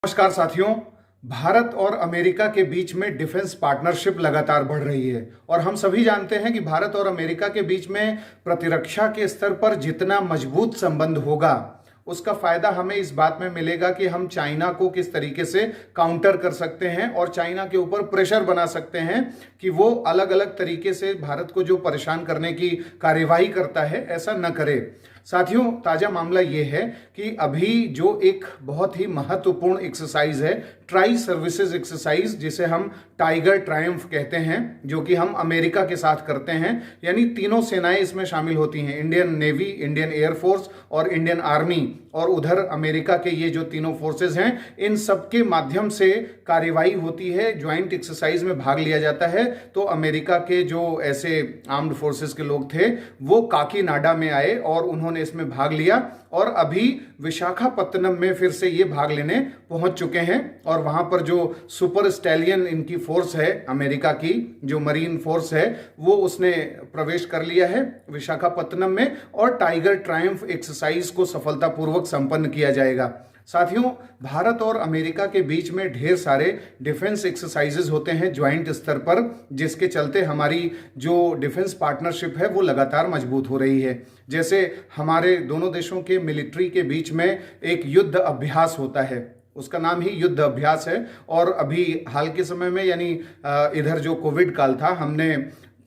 नमस्कार साथियों। भारत और अमेरिका के बीच में डिफेंस पार्टनरशिप लगातार बढ़ रही है और हम सभी जानते हैं कि भारत और अमेरिका के बीच में प्रतिरक्षा के स्तर पर जितना मजबूत संबंध होगा उसका फायदा हमें इस बात में मिलेगा कि हम चाइना को किस तरीके से काउंटर कर सकते हैं और चाइना के ऊपर प्रेशर बना सकते हैं कि वो अलग अलग तरीके से भारत को जो परेशान करने की कार्यवाही करता है ऐसा न करे। साथियों, ताजा मामला ये है कि अभी जो एक बहुत ही महत्वपूर्ण एक्सरसाइज है, ट्राई सर्विसेज एक्सरसाइज, जिसे हम टाइगर ट्रायम्फ कहते हैं, जो कि हम अमेरिका के साथ करते हैं, यानी तीनों सेनाएं इसमें शामिल होती हैं, इंडियन नेवी, इंडियन एयरफोर्स और इंडियन आर्मी, और उधर अमेरिका के ये जो तीनों फोर्सेज हैं, इन सबके माध्यम से कार्यवाही होती है, ज्वाइंट एक्सरसाइज में भाग लिया जाता है। तो अमेरिका के जो ऐसे आर्म्ड फोर्सेज के लोग थे वो काकीनाडा में आए और उन्होंने इसमें भाग लिया और अभी विशाखापत्तनम में फिर से ये भाग लेने पहुंच चुके हैं। और वहां पर जो सुपर स्टैलियन इनकी फोर्स है, अमेरिका की जो मरीन फोर्स है, वो उसने प्रवेश कर लिया है विशाखापत्तनम में और टाइगर ट्रायम्फ एक्सरसाइज को सफलतापूर्वक संपन्न किया जाएगा। साथियों, भारत और अमेरिका के बीच में ढेर सारे डिफेंस एक्सरसाइजेज होते हैं ज्वाइंट स्तर पर, जिसके चलते हमारी जो डिफेंस पार्टनरशिप है वो लगातार मजबूत हो रही है। जैसे हमारे दोनों देशों के मिलिट्री के बीच में एक युद्ध अभ्यास होता है, उसका नाम ही युद्ध अभ्यास है। और अभी हाल के समय में, यानी इधर जो कोविड काल था, हमने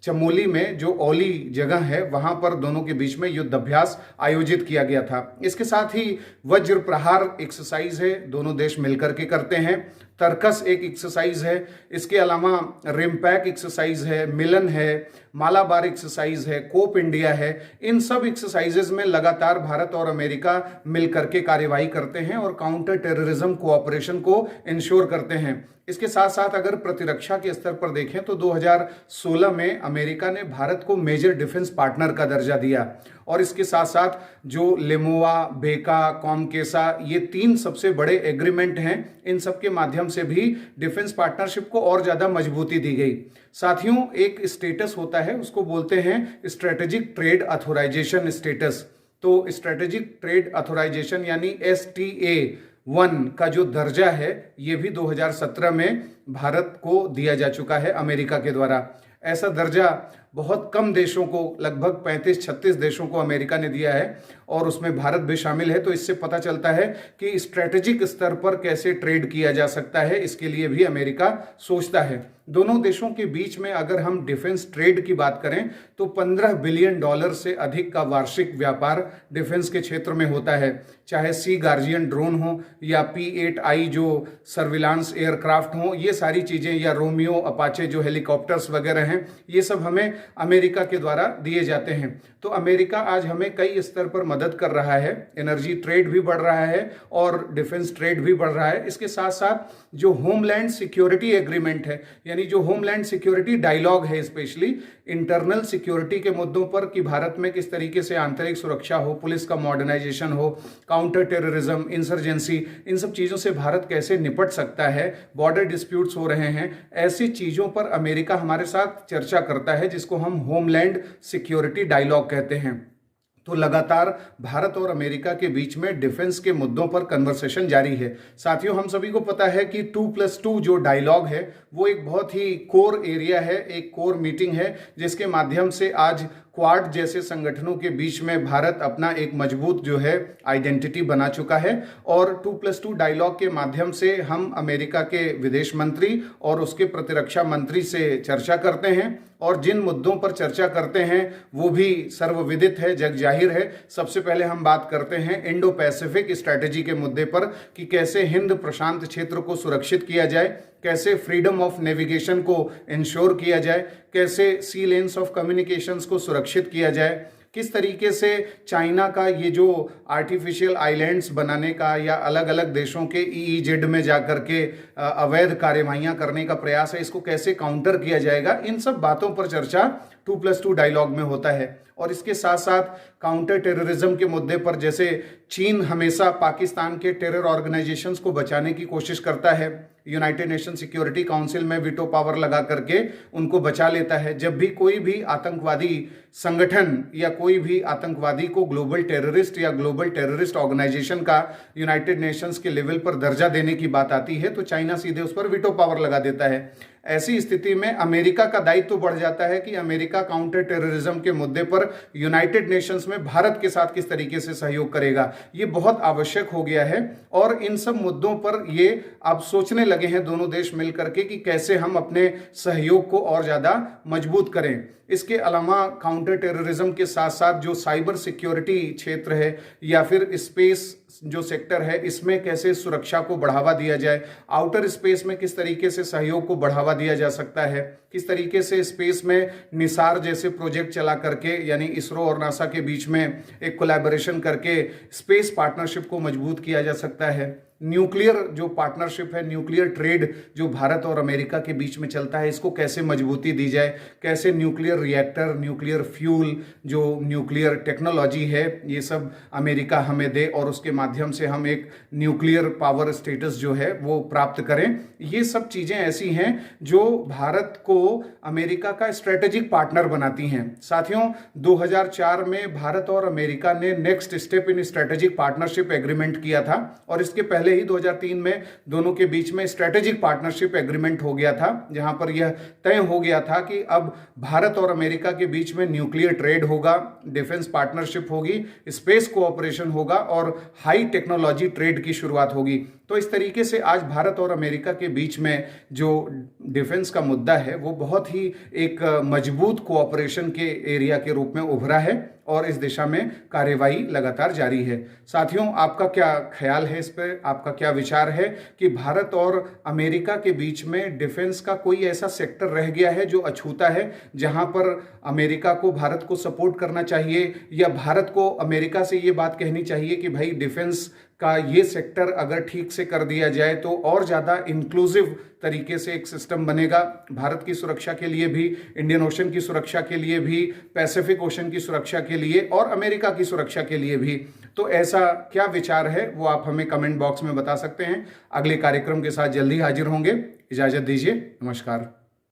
चमोली में जो औली जगह है वहां पर दोनों के बीच में युद्ध अभ्यास आयोजित किया गया था। इसके साथ ही वज्र प्रहार एक्सरसाइज है, दोनों देश मिलकर के करते हैं। तर्कस एक एक्सरसाइज है, इसके अलावा रिम्पैक एक्सरसाइज है, मिलन है, मालाबार एक्सरसाइज है, कोप इंडिया है। इन सब एक्सरसाइजेज में लगातार भारत और अमेरिका मिलकर के कार्यवाही करते हैं और काउंटर टेररिज्म कोऑपरेशन को इंश्योर करते हैं। इसके साथ साथ अगर प्रतिरक्षा के स्तर पर देखें तो 2016 में अमेरिका ने भारत को मेजर डिफेंस पार्टनर का दर्जा दिया और इसके साथ साथ जो लेमोआ, बेका, कॉमकेसा, ये तीन सबसे बड़े एग्रीमेंट हैं, इन सब के माध्यम से भी डिफेंस पार्टनरशिप को और ज्यादा मजबूती दी गई। साथियों, एक स्टेटस होता है, उसको बोलते हैं स्ट्रेटेजिक ट्रेड अथॉराइजेशन स्टेटस। तो स्ट्रेटेजिक ट्रेड अथॉराइजेशन यानी STA1 का जो दर्जा है ये भी 2017 में भारत को दिया जा चुका है अमेरिका के द्वारा। ऐसा दर्जा बहुत कम देशों को, लगभग 35-36 देशों को अमेरिका ने दिया है और उसमें भारत भी शामिल है। तो इससे पता चलता है कि स्ट्रेटेजिक स्तर पर कैसे ट्रेड किया जा सकता है, इसके लिए भी अमेरिका सोचता है। दोनों देशों के बीच में अगर हम डिफेंस ट्रेड की बात करें तो $15 बिलियन से अधिक का वार्षिक व्यापार डिफेंस के क्षेत्र में होता है, चाहे सी गार्जियन ड्रोन हो या P-8I जो सर्विलांस एयरक्राफ्ट हो, ये सारी चीजें, या रोमियो अपाचे जो हेलीकॉप्टर्स वगैरह हैं, ये सब हमें अमेरिका के द्वारा दिए जाते हैं। तो अमेरिका आज हमें कई स्तर पर मदद कर रहा है, एनर्जी ट्रेड भी बढ़ रहा है और डिफेंस ट्रेड भी बढ़ रहा है। इसके साथ साथ जो होमलैंड सिक्योरिटी एग्रीमेंट है, यानी जो होमलैंड सिक्योरिटी डायलॉग है, स्पेशली इंटरनल सिक्योरिटी के मुद्दों पर कि भारत में किस तरीके से आंतरिक सुरक्षा हो, पुलिस का मॉडर्नाइजेशन हो, काउंटर टेररिज्म, इंसर्जेंसी, इन सब चीजों से भारत कैसे निपट सकता है, बॉर्डर डिस्प्यूट्स हो रहे हैं, ऐसी चीजों पर अमेरिका हमारे साथ चर्चा करता है, जिसको हम होमलैंड सिक्योरिटी डायलॉग कहते हैं। तो लगातार भारत और अमेरिका के बीच में डिफेंस के मुद्दों पर कन्वर्सेशन जारी है। साथियों, हम सभी को पता है कि 2+2 जो डायलॉग है वो एक बहुत ही कोर एरिया है, एक कोर मीटिंग है, जिसके माध्यम से आज क्वाड जैसे संगठनों के बीच में भारत अपना एक मजबूत जो है आइडेंटिटी बना चुका है। और 2+2 डायलॉग के माध्यम से हम अमेरिका के विदेश मंत्री और उसके प्रतिरक्षा मंत्री से चर्चा करते हैं और जिन मुद्दों पर चर्चा करते हैं वो भी सर्वविदित है, जग जाहिर है। सबसे पहले हम बात करते हैं इंडो पैसिफिक स्ट्रैटेजी के मुद्दे पर कि कैसे हिंद प्रशांत क्षेत्र को सुरक्षित किया जाए, कैसे फ्रीडम ऑफ नेविगेशन को इंश्योर किया जाए, कैसे सी लेन्स ऑफ कम्युनिकेशंस को सुरक्षित किया जाए, किस तरीके से चाइना का ये जो आर्टिफिशियल आइलैंड्स बनाने का या अलग अलग देशों के EEZ में जाकर के अवैध कार्यवाहियां करने का प्रयास है, इसको कैसे काउंटर किया जाएगा, इन सब बातों पर चर्चा 2+2 डायलॉग में होता है। और इसके साथ साथ काउंटर टेररिज्म के मुद्दे पर, जैसे चीन हमेशा पाकिस्तान के टेरर ऑर्गेनाइजेशंस को बचाने की कोशिश करता है, यूनाइटेड नेशन सिक्योरिटी काउंसिल में वीटो पावर लगा करके उनको बचा लेता है। जब भी कोई भी आतंकवादी संगठन या कोई भी आतंकवादी को ग्लोबल टेररिस्ट या ग्लोबल टेररिस्ट ऑर्गेनाइजेशन का यूनाइटेड नेशंस के लेवल पर दर्जा देने की बात आती है तो चाइना सीधे उस पर वीटो पावर लगा देता है। ऐसी स्थिति में अमेरिका का दायित्व तो बढ़ जाता है कि अमेरिका काउंटर टेररिज्म के मुद्दे पर यूनाइटेड नेशंस में भारत के साथ किस तरीके से सहयोग करेगा। ये बहुत आवश्यक हो गया है और इन सब मुद्दों पर ये अब सोचने लगे हैं दोनों देश मिलकर के कि कैसे हम अपने सहयोग को और ज्यादा मजबूत करें। इसके अलावा काउंटर टेररिज्म के साथ साथ जो साइबर सिक्योरिटी क्षेत्र है या फिर स्पेस जो सेक्टर है, इसमें कैसे सुरक्षा को बढ़ावा दिया जाए, आउटर स्पेस में किस तरीके से सहयोग को बढ़ावा दिया जा सकता है, किस तरीके से स्पेस में निसार जैसे प्रोजेक्ट चला करके, यानी इसरो और नासा के बीच में एक कोलैबोरेशन करके स्पेस पार्टनरशिप को मजबूत किया जा सकता है। न्यूक्लियर जो पार्टनरशिप है, न्यूक्लियर ट्रेड जो भारत और अमेरिका के बीच में चलता है, इसको कैसे मजबूती दी जाए, कैसे न्यूक्लियर रिएक्टर, न्यूक्लियर फ्यूल, जो न्यूक्लियर टेक्नोलॉजी है, ये सब अमेरिका हमें दे और उसके माध्यम से हम एक न्यूक्लियर पावर स्टेटस जो है वो प्राप्त करें। ये सब चीजें ऐसी हैं जो भारत को अमेरिका का स्ट्रेटेजिक पार्टनर बनाती हैं। साथियों, 2004 में भारत और अमेरिका ने next step in strategic partnership agreement किया था और इसके पहले ही 2003 में दोनों के बीच में स्ट्रेटेजिक पार्टनरशिप एग्रीमेंट हो गया था, जहां पर यह तय हो गया था कि अब भारत और अमेरिका के बीच में न्यूक्लियर ट्रेड होगा, डिफेंस पार्टनरशिप होगी, स्पेस कोऑपरेशन होगा और हाई टेक्नोलॉजी ट्रेड की शुरुआत होगी। तो इस तरीके से आज भारत और अमेरिका के बीच में जो डिफेंस का मुद्दा है वो बहुत ही एक मजबूत कोऑपरेशन के एरिया के रूप में उभरा है और इस दिशा में कार्यवाही लगातार जारी है। साथियों, आपका क्या ख्याल है इस पर, आपका क्या विचार है कि भारत और अमेरिका के बीच में डिफेंस का कोई ऐसा सेक्टर रह गया है जो अछूता है, जहां पर अमेरिका को भारत को सपोर्ट करना चाहिए या भारत को अमेरिका से ये बात कहनी चाहिए कि भाई डिफेंस का ये सेक्टर अगर ठीक से कर दिया जाए तो और ज़्यादा इंक्लूसिव तरीके से एक सिस्टम बनेगा, भारत की सुरक्षा के लिए भी, इंडियन ओशन की सुरक्षा के लिए भी, पैसिफिक ओशन की सुरक्षा के लिए और अमेरिका की सुरक्षा के लिए भी। तो ऐसा क्या विचार है वो आप हमें कमेंट बॉक्स में बता सकते हैं। अगले कार्यक्रम के साथ जल्दी हाजिर होंगे। इजाज़त दीजिए, नमस्कार।